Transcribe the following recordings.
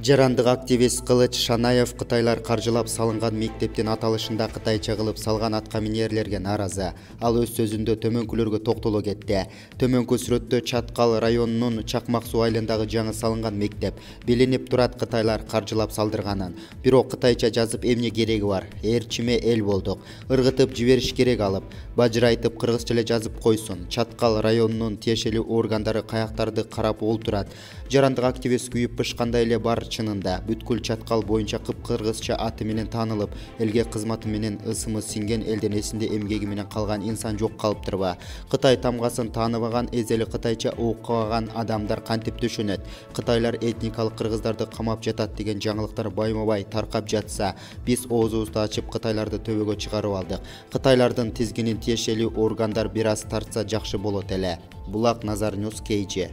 Жарандык активист Кылыч Шанаев Кытайлар каржылап салынган мектептин аталышында кытайча кылып салган аткаминерлерге нааразы. Ал өз сөзүндө төмөнкүлөргө токтоло кетти. Төмөнкү сүрөттө Чаткал районунун Чакмак суу айылындагы жаңы салынган мектеп билинип турат Кытайлар каржылап салдырганын. Бирок кытайча жазып эмне кереги бар? Эрчиме эл болдук. Ыргытып жибериш керек алып. Бажырайтып кыргызча эле жазып койсун. Чаткал районунун тиешелүү органдары каяктарды карап олтурат. Жарандык активист күйүп пышкандай эле бар чынында. Бүткүл Чаткал боюнча кыпкыргызча аты менен таанылып, элге кызматы менен ысымы сиңген элдин эсинде эмгеги менен калган инсан жок калыптырбы? Кытай тамгасын тааныбаган, эзели кытайча окубаган адамдар кантип түшүнөт? Кытайлар этникалык кыргыздарды камап жатат деген жаңылыктар байма-бай таркап жатса, биз оозубузду ачып Кытайларды төбөгө чыгарып алдык. Кытайлардын тизгинин тиешелүү органдар бир аз тартса жакшы болот эле. Булак Назар Ньюс KG.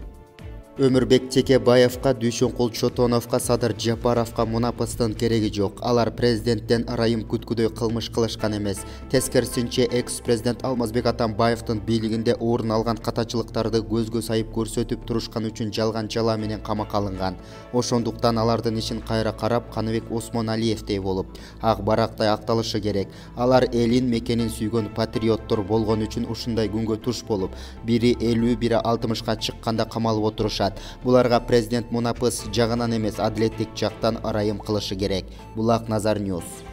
Өмүрбек Текебаевка, Дүйшөнкул Чотоновго, Садыр Жапаровго мунапыстын кереги жок. Алар президенттен ырайым күткүдөй кылмыш кылышкан эмес. Тескерисинче, экс-президент Алмазбек Атамбаевдин бийлигинде орун алган катачылыктарды көзгө сайып көрсөтүп турушкан үчүн жалган жала менен камакка алынган. Ошондуктан алардын ишин кайра карап, Каныбек Осмоналиевдей болуп, ак барактай акталышы керек. Алар элин, мекенин сүйгөн патриоттор болгон үчүн ушундай күнгө туш болуп, бири 50, бири 60ка чыкканда камалып отурушат. Буларга президент мунапыс жагынан эмес, адилеттик жактан ырайым кылышы керек. Булак Назар Ньюс.